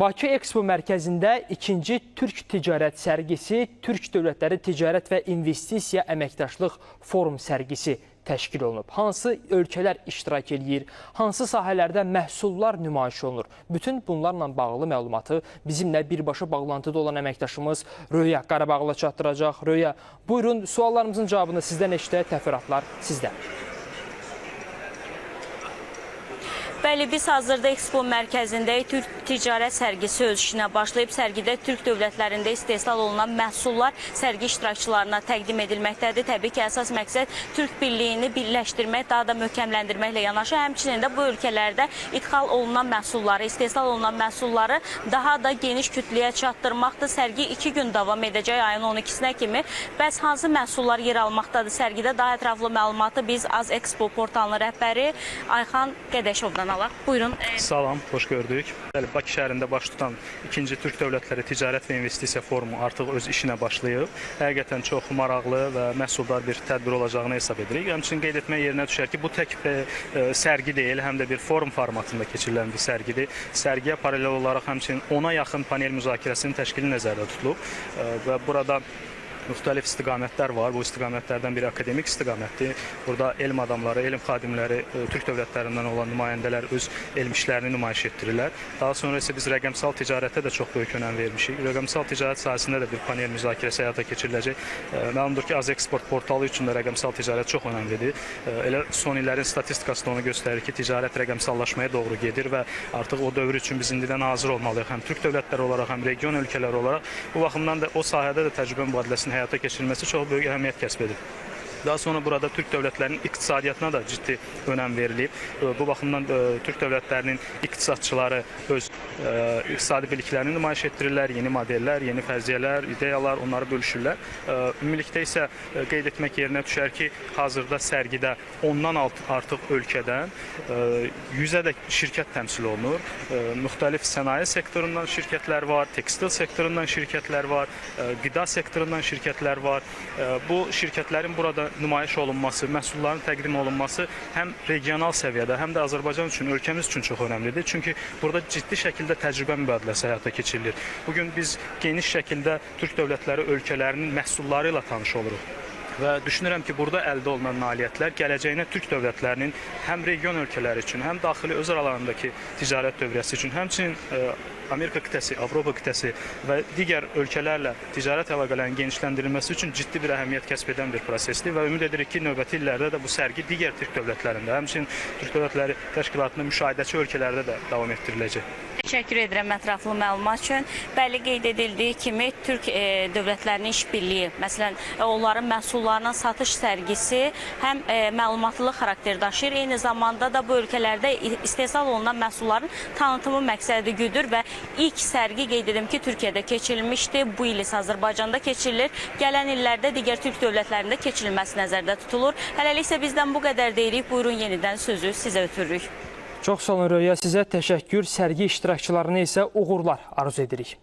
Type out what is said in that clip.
Bakı Ekspo mərkəzində ikinci Türk ticarət sərgisi, Türk dövlətləri ticarət və investisiya əməkdaşlıq forum sərgisi təşkil olunub. Hansı ölkələr iştirak edir, hansı sahələrdə məhsullar nümayiş olunur? Bütün bunlarla bağlı məlumatı bizimlə birbaşa bağlantıda olan əməkdaşımız Röya Qarabağlı çatdıracaq. Röya, buyurun, suallarımızın cavabını sizdən eşitək, təfərrüatlar sizdə. Bəli, biz hazırda Ekspo mərkəzindəyik. Türk ticarət sərgisi öz işinə başlayıb. Sərgidə Türk dövlətlərində istehsal olunan məhsullar sərgi iştirakçılarına təqdim edilməkdədir. Təbii ki, əsas məqsəd Türk birliyini birləşdirmək, daha da möhkəmləndirməklə yanaşı, həmçinin də bu ölkələrdə idxal olunan məhsulları, istehsal olunan məhsulları daha da geniş kütləyə çatdırmaqdır. Sərgi 2 gün davam edəcək, ayın 12-sinə kimi. Bəs hansı məhsullar yer almaqdadır sərgidə? Daha ətraflı məlumatı biz Az Expo portalının rəhbəri Ayxan Qədəşovdan alaq. Buyurun. Salam, xoş gördük. Bakı şəhərində baş tutan ikinci Türk Dövlətləri Ticarət və İnvestisiya Forumu artıq öz işinə başlayıb. Həqiqətən çox maraqlı və məhsuldar bir tədbir olacağını hesab edirik. Həmçinin qeyd etmək yerinə düşər ki, bu tək sərgi deyil, həm də bir forum formatında keçirilən bir sərgidir. Sərgiyə paralel olaraq həmçinin 10-a yaxın panel müzakirəsinin təşkili nəzərdə tutulub və burada müxtəlif istiqamətlər var. Bu istiqamətlərdən biri akademik istiqamətdir. Burada elm adamları, elm xadimləri, Türk dövlətlərindən olan nümayəndələr öz elm işlərini nümayiş etdirirlər. Daha sonra isə biz rəqəmsal ticarətə də çox böyük önəm vermişik. Rəqəmsal ticarət sahəsində də bir panel müzakirəsi həyata keçiriləcək. Məlumdur ki, Az Eksport portalı üçün də rəqəmsal ticarət çox önəmlidir. Elə son illərin statistikası da onu göstərir ki, ticarət rəqəmsallaşmaya doğru gedir və artıq o dövr üçün biz indidən hazır olmalıyıq. Həm Türk dövlətləri olaraq, həm region ölkələri olaraq. Bu baxımdan da o sahədə də təcrübə mübadiləsinin həyata keçirilməsi çox böyük əhəmiyyət kəsb edir. Daha sonra burada Türk dövlətlərinin iqtisadiyyatına da ciddi önəm verilib. Bu baxımdan Türk dövlətlərinin iqtisadçıları öz iqtisadi biliklərini nümayiş etdirirlər, yeni modellər, yeni fərziyyələr, ideyalar, onları bölüşürlər. Ümumilikdə isə qeyd etmək yerinə düşər ki, hazırda sərgidə 10-dan artıq ölkədən 100-ədək şirkət təmsil olunur. Müxtəlif sənaye sektorundan şirkətlər var, tekstil sektorundan şirkətlər var, qida sektorundan şirkətlər var. Bu şirkətlərin burada nümayiş olunması, məhsulların təqdim olunması həm regional səviyyədə, həm də Azərbaycan üçün, ölkəmiz üçün çox önəmlidir. Çünki burada ciddi şəkildə təcrübə mübadiləsi həyata keçirilir. Bugün biz geniş şəkildə Türk dövlətləri ölkələrinin məhsulları ilə tanış oluruq. Və düşünürəm ki, burada əldə olunan nailiyyətlər gələcəyinə Türk dövlətlərinin həm region ölkələri üçün, həm daxili öz aralarındakı ticarət dövriyyəsi üçün, həmçinin Amerika qitəsi, Avropa qitəsi və digər ölkələrlə ticarət əlaqələrinin genişləndirilməsi üçün ciddi bir əhəmiyyət kəsb edən bir prosesdir və ümid edirik ki, növbəti illərdə də bu sərgi digər Türk dövlətlərində, həmçinin Türk Dövlətləri Təşkilatında müşahidəçi ölkələrdə də davam etdiriləcək. Təşəkkür edirəm ətraflı məlumat üçün. Bəli, qeyd edildiyi kimi Türk dövlətlərinin işbirliyi, məsələn, onların məhsullarının satış sərgisi həm məlumatlıq xarakter daşıyır, eyni zamanda da bu ölkələrdə istehsal olunan məhsulların tanıtımı məqsədi güdür və ilk sərgi qeyd edim ki, Türkiyədə keçirilmişdi. Bu il isə Azərbaycanda keçirilir. Gələn illərdə digər Türk dövlətlərində keçirilməsi nəzərdə tutulur. Hələlik isə bizdən bu qədər deyirik. Buyurun, yenidən sözü sizə ötürürük. Çox sağ olun Röya, sizə təşəkkür. Sərgi iştirakçılarına isə uğurlar arzu edirik.